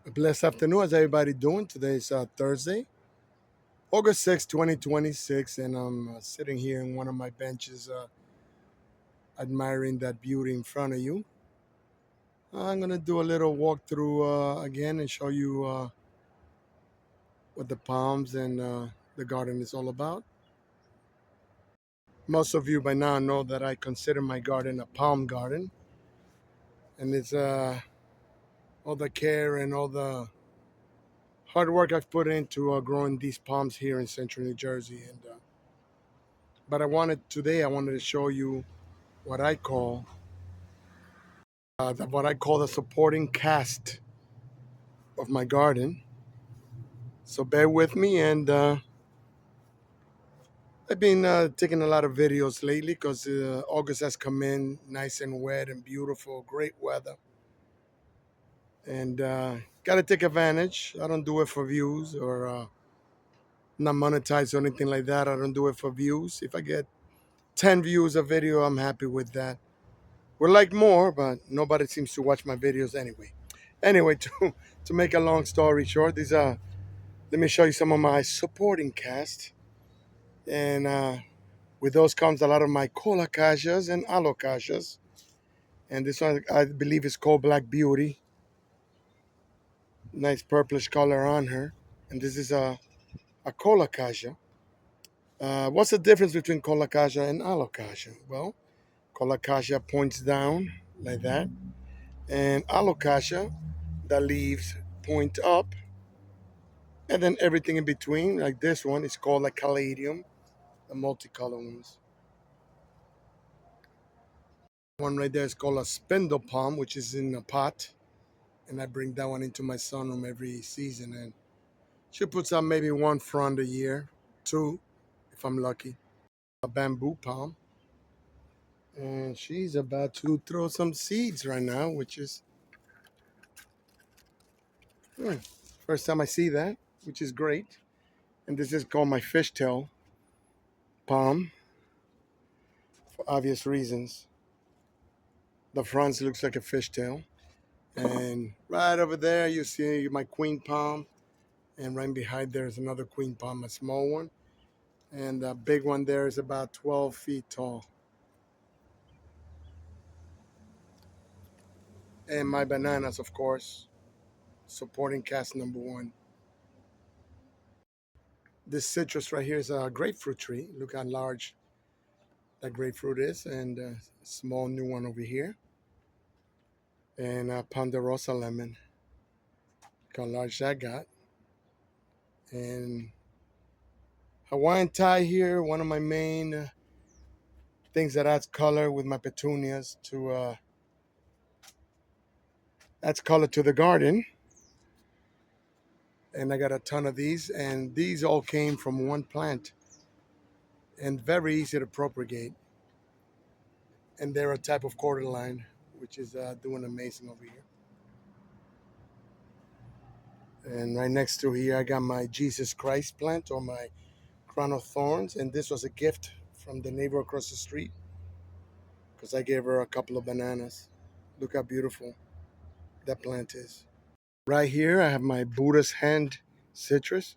A blessed afternoon. How's everybody doing? Today is Thursday, August 6th, 2026, and I'm sitting here in one of my benches admiring that beauty in front of you. I'm going to do a little walkthrough again and show you what the palms and the garden is all about. Most of you by now know that I consider my garden a palm garden, and it's all the care and all the hard work I've put into growing these palms here in central New Jersey. But I wanted to show you what I call the supporting cast of my garden. So bear with me, and I've been taking a lot of videos lately because August has come in nice and wet and beautiful, great weather, and got to take advantage. I don't do it for views or not monetized or anything like that. I don't do it for views. If I get 10 views a video, I'm happy with that. Would like more, but nobody seems to watch my videos anyway. Anyway, to make a long story short, these are let me show you some of my supporting cast. And with those comes a lot of my colocasias and alocasias. And this one, I believe, is called Black Beauty. Nice purplish color on her. And this is a colocasia. What's the difference between colocasia and alocasia? Well, colocasia points down like that. And alocasia, the leaves point up. And then everything in between, like this one, is called a caladium, the multicolor ones. One right there is called a spindle palm, which is in a pot, and I bring that one into my sunroom every season, and she puts out maybe one frond a year, two, if I'm lucky. A bamboo palm, and she's about to throw some seeds right now, which is hmm, first time I see that, which is great. And this is called my fishtail palm for obvious reasons. The front looks like a fishtail, and right over there you see my queen palm. And right behind there is another queen palm, a small one. And the big one there is about 12 feet tall. And my bananas, of course, supporting cast number one. This citrus right here is a grapefruit tree. Look how large that grapefruit is. And a small new one over here. And a ponderosa lemon. Look how large that got. And Hawaiian tie here, one of my main things that adds color with my petunias to adds color to the garden. And I got a ton of these, and these all came from one plant, and very easy to propagate. And they're a type of cordyline, which is doing amazing over here. And right next to here, I got my Jesus Christ plant or my crown of thorns, and this was a gift from the neighbor across the street because I gave her a couple of bananas. Look how beautiful that plant is. Right here, I have my Buddha's hand citrus,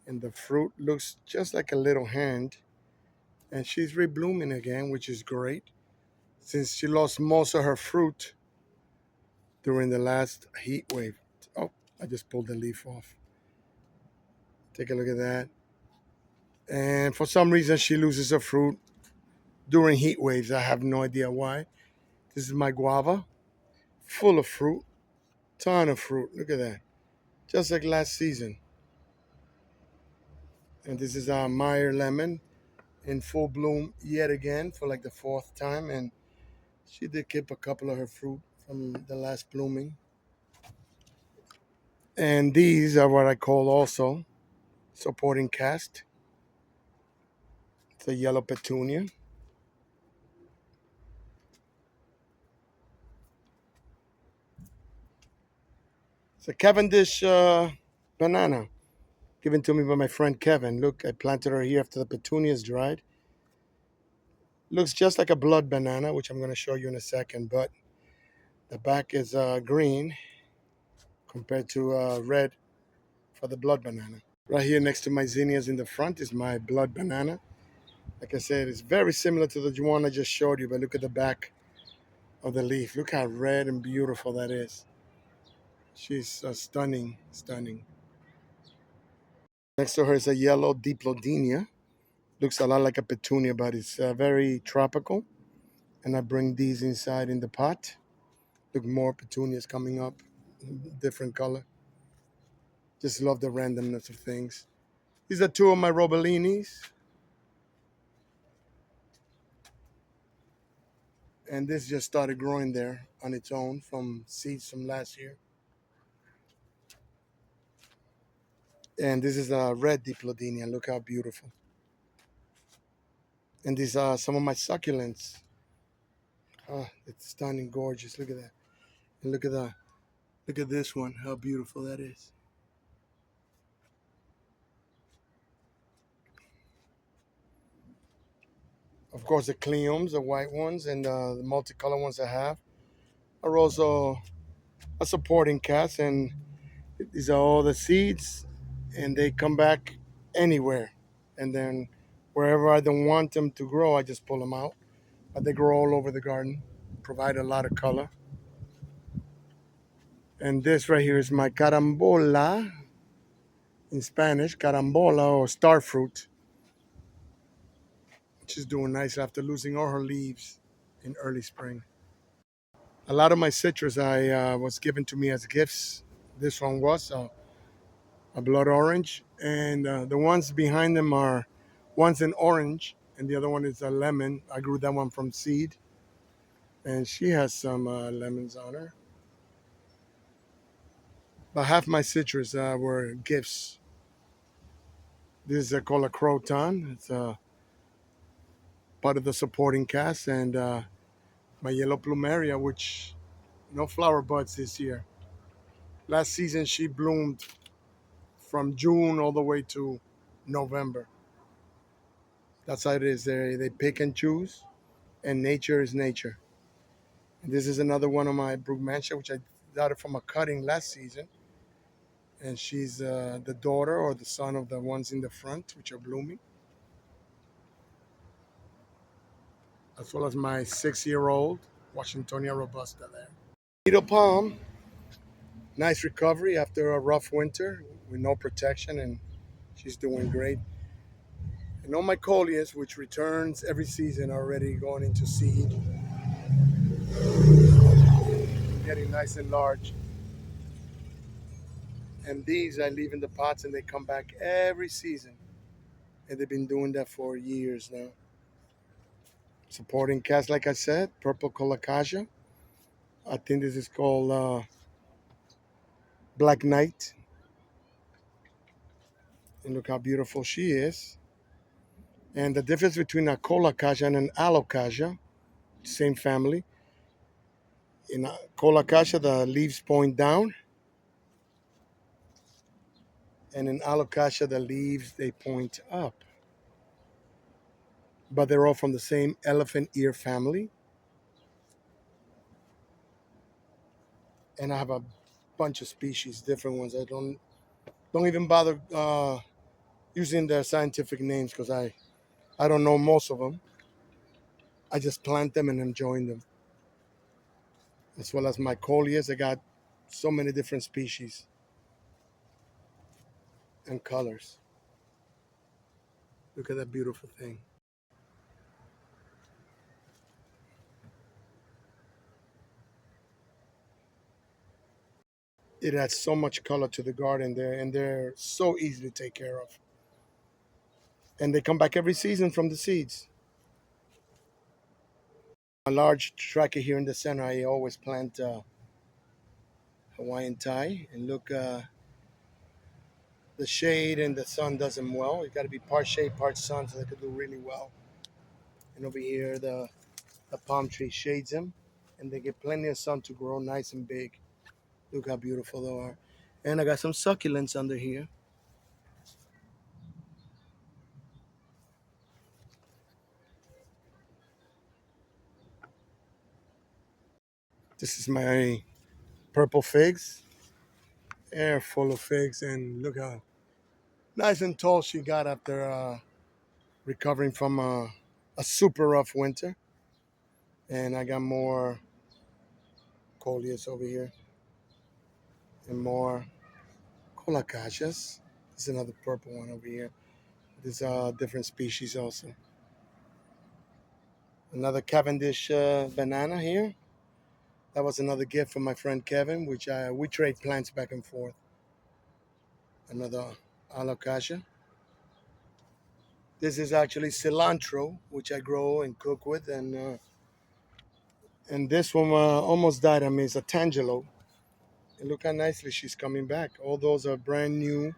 and the fruit looks just like a little hand, and she's reblooming again, which is great since she lost most of her fruit during the last heat wave. Oh, I just pulled the leaf off. Take a look at that. And for some reason, she loses her fruit during heat waves. I have no idea why. This is my guava, full of fruit, ton of fruit. Look at that. Just like last season. And this is our Meyer lemon in full bloom yet again for like the fourth time. And she did keep a couple of her fruit from the last blooming. And these are what I call also supporting cast. It's a yellow petunia. It's a Cavendish banana given to me by my friend Kevin. Look, I planted her here after the petunias dried. Looks just like a blood banana, which I'm going to show you in a second, but the back is green, compared to red for the blood banana. Right here next to my zinnias in the front is my blood banana. Like I said, it's very similar to the one I just showed you, but look at the back of the leaf. Look how red and beautiful that is. She's stunning, stunning. Next to her is a yellow Diplodenia. Looks a lot like a petunia, but it's very tropical. And I bring these inside in the pot. Look, more petunias coming up, different color. Just love the randomness of things. These are two of my Robellinis. And this just started growing there on its own from seeds from last year. And this is a red Diplodenia. Look how beautiful. And these are some of my succulents. Oh, it's stunning, gorgeous. Look at that. And look at that. Look at this one. How beautiful that is. Of course, the Cleums, the white ones, and the multicolor ones I have are also a supporting cast. And these are all the seeds, and they come back anywhere. And then wherever I don't want them to grow, I just pull them out. But they grow all over the garden, provide a lot of color. And this right here is my carambola, in Spanish, carambola or star fruit. She's doing nice after losing all her leaves in early spring. A lot of my citrus I was given to me as gifts. This one was a blood orange, and the ones behind them are one's an orange, and the other one is a lemon. I grew that one from seed, and she has some lemons on her. But half my citrus were gifts. This is called a croton. It's part of the supporting cast, and my yellow plumeria, which no flower buds this year. Last season she bloomed from June all the way to November. That's how it is. They pick and choose, and nature is nature. And this is another one of my Brugmansia, which I got it from a cutting last season. And she's the daughter or the son of the ones in the front, which are blooming, as well as my 6-year-old Washingtonia robusta there. Needle palm, nice recovery after a rough winter with no protection, and she's doing great. And all my coleus, which returns every season, are already going into seed, getting nice and large. And these I leave in the pots and they come back every season. And they've been doing that for years now. Supporting cast, like I said, purple colocasia. I think this is called Black Knight. And look how beautiful she is. And the difference between a colocasia and an alocasia, same family. In a colocasia, the leaves point down. And in alocasia, the leaves, they point up. But they're all from the same elephant ear family. And I have a bunch of species, different ones. I don't even bother using their scientific names because I don't know most of them. I just plant them and enjoy them. As well as my coleus, I got so many different species and colors. Look at that beautiful thing. It adds so much color to the garden there, and they're so easy to take care of. And they come back every season from the seeds. A large trachea here in the center, I always plant Hawaiian Thai. And look, the shade and the sun does them well. You got to be part shade, part sun, so they could do really well. And over here, the palm tree shades them, and they get plenty of sun to grow nice and big. Look how beautiful they are. And I got some succulents under here. This is my purple figs. air full of figs, and look how nice and tall she got after recovering from a super rough winter. And I got more coleus over here and more colocachas. There's another purple one over here. There's different species also. Another Cavendish banana here. That was another gift from my friend Kevin, which we trade plants back and forth. Another alocasia. This is actually cilantro, which I grow and cook with, and this one almost died. I mean, it's a tangelo. And look how nicely she's coming back. All those are brand new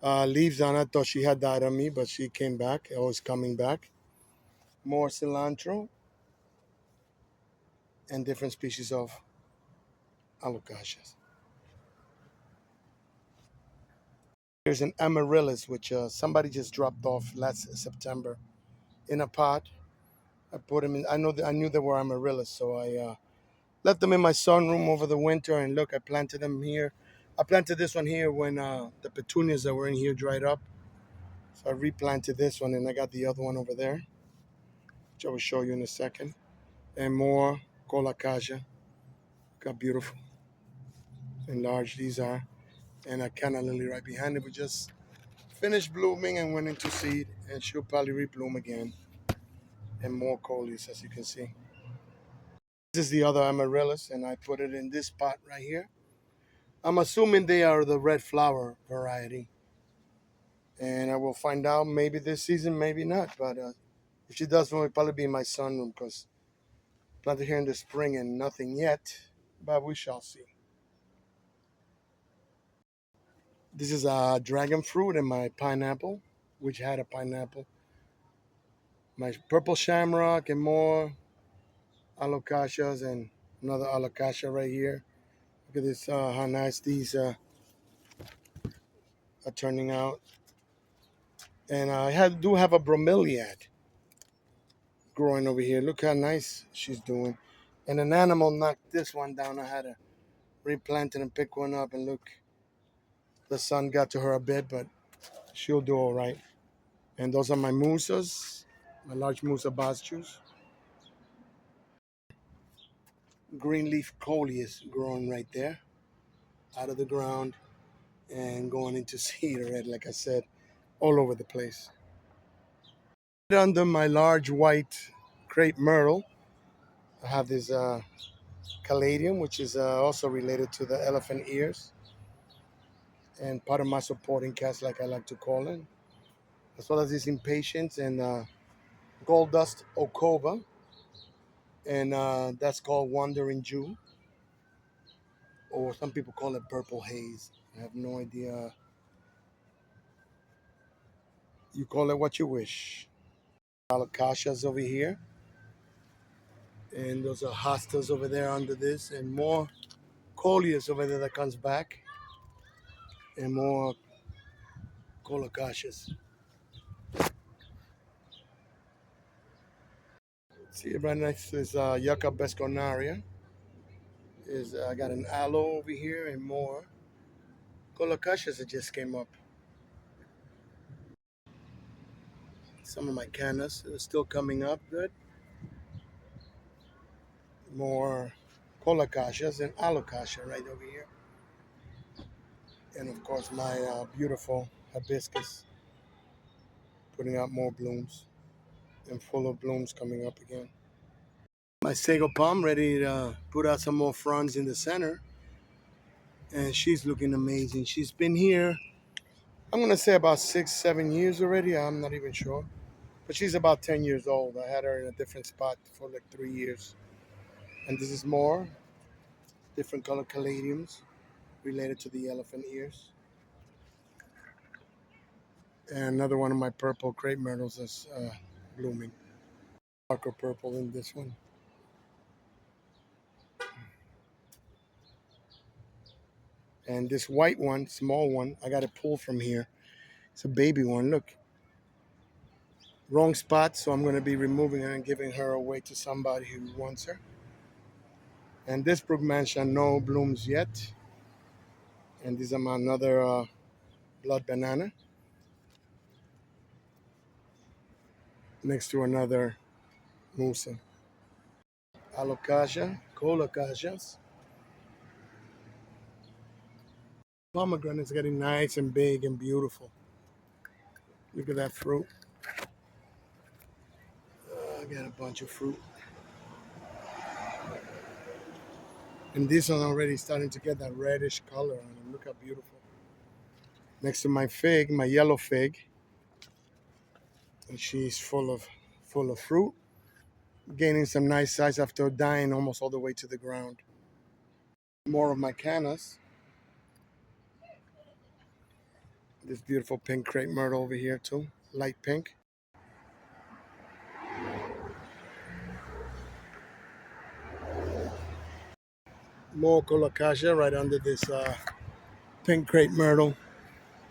leaves on it. I thought she had died on me, but she came back. Always coming back. More cilantro and different species of alocasias. Here's an amaryllis, which somebody just dropped off last September in a pot. I put them in. I knew they were amaryllis, so I left them in my sunroom over the winter. And look, I planted them here. I planted this one here when the petunias that were in here dried up. So I replanted this one, and I got the other one over there, which I will show you in a second. And more colocasia. Look how beautiful and large these are. And a canna lily right behind it, but just finished blooming and went into seed, and she'll probably rebloom again. And more coleus, as you can see. This is the other amaryllis, and I put it in this pot right here. I'm assuming they are the red flower variety, and I will find out maybe this season, maybe not. But if she does, it will probably be in my sunroom because planted here in the spring and nothing yet, but we shall see. This is a dragon fruit and my pineapple, which had a pineapple. My purple shamrock and more alocasias and another alocasia right here. Look at this, how nice these are turning out. And I do have a bromeliad growing over here. Look how nice she's doing. And an animal knocked this one down. I had to replant it and pick one up. And look, the sun got to her a bit, but she'll do all right. And those are my musas, my large musa boscus. Green leaf coleus growing right there out of the ground and going into seed already, like I said, all over the place. Under my large white crepe myrtle, I have this caladium, which is also related to the elephant ears, and part of my supporting cast, like I like to call it, as well as these impatiens and gold dust okoba, and that's called wandering Jew, or some people call it purple haze. I have no idea. You call it what you wish. Alocasias over here, and those are hostas over there under this, and more coleus over there that comes back, and more colocasias. See, right next is Yucca besconaria. Is I got an aloe over here and more colocasias that just came up. Some of my cannas are still coming up good. More colocasias and alocasia right over here. And of course my beautiful hibiscus putting out more blooms and full of blooms coming up again. My sago palm ready to put out some more fronds in the center, and she's looking amazing. She's been here, I'm gonna say about 6-7 years already. I'm not even sure, but she's about 10 years old. I had her in a different spot for like 3 years. And this is more different color caladiums related to the elephant ears. And another one of my purple crepe myrtles is blooming. Darker purple in this one. And this white one, small one, I got to pull from here. It's a baby one. Look. Wrong spot, so I'm going to be removing her and giving her away to somebody who wants her. And this Brookmansia, no blooms yet. And this is another blood banana next to another musa. Alocasia, colocasias. Pomegranate's getting nice and big and beautiful. Look at that fruit. I got a bunch of fruit. And this one already starting to get that reddish color on it. Look how beautiful. Next to my fig, my yellow fig. And she's full of fruit. Gaining some nice size after dying almost all the way to the ground. More of my cannas. This beautiful pink crepe myrtle over here too. Light pink. More colocasia right under this pink crepe myrtle.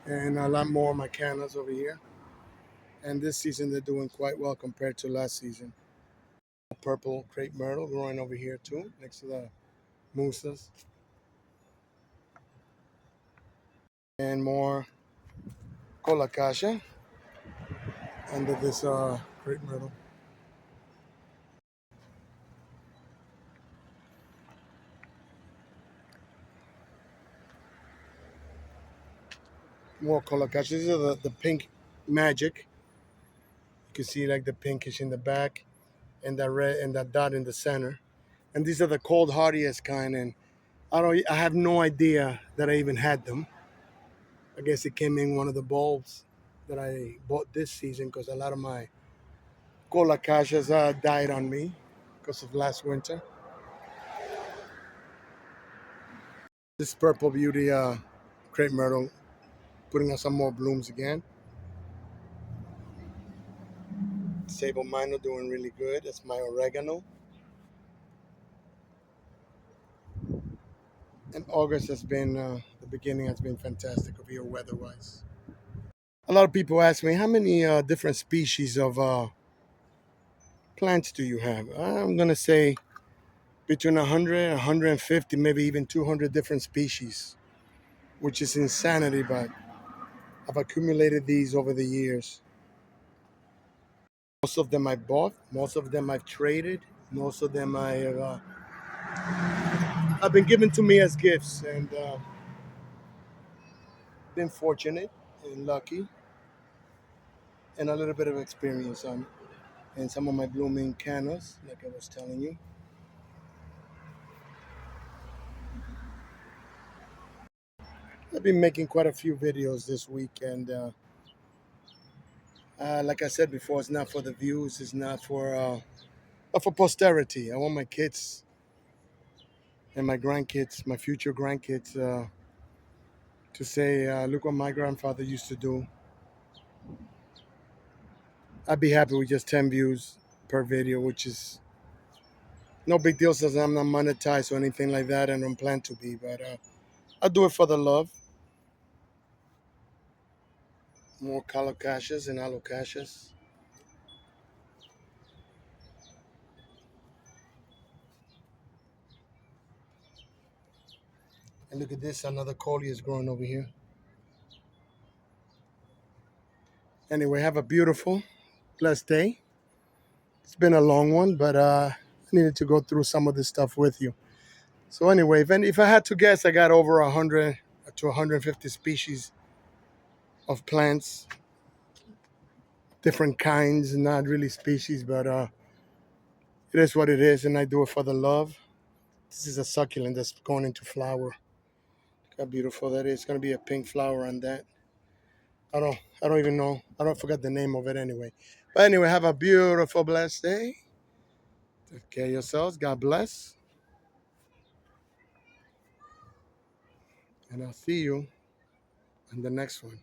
And a lot more of my cannas over here. And this season they're doing quite well compared to last season. Purple crepe myrtle growing over here too, next to the musas. And more colocasia under this crepe myrtle. More colocasia. These are the pink magic. You can see like the pinkish in the back and that red and that dot in the center. And these are the cold hardiest kind, and I have no idea that I even had them. I guess it came in one of the bulbs that I bought this season because a lot of my colocasias died on me because of last winter. This purple beauty crepe myrtle putting on some more blooms again. Sable minor doing really good. That's my oregano. And August has been, the beginning has been fantastic over here weather-wise. A lot of people ask me, how many different species of plants do you have? I'm going to say between 100, 150, maybe even 200 different species, which is insanity, but I've accumulated these over the years. Most of them I bought, most of them I've traded, most of them have been given to me as gifts, and been fortunate and lucky, and a little bit of experience on it. And some of my blooming cannas, like I was telling you. I've been making quite a few videos this week, and like I said before, it's not for the views, it's not for posterity. I want my kids and my grandkids, my future grandkids, to say, look what my grandfather used to do. I'd be happy with just 10 views per video, which is no big deal since I'm not monetized or anything like that and don't plan to be, but I'll do it for the love. More calocasias and alocasias. And look at this, another coleus is growing over here. Anyway, have a beautiful, blessed day. It's been a long one, but I needed to go through some of this stuff with you. So anyway, if I had to guess, I got over 100 to 150 species of plants, different kinds, not really species, but it is what it is, and I do it for the love. This is a succulent that's going into flower. Look how beautiful that is. It's gonna be a pink flower on that. I don't even know. I don't forget the name of it anyway. But anyway, have a beautiful, blessed day. Take care of yourselves. God bless. And I'll see you in the next one.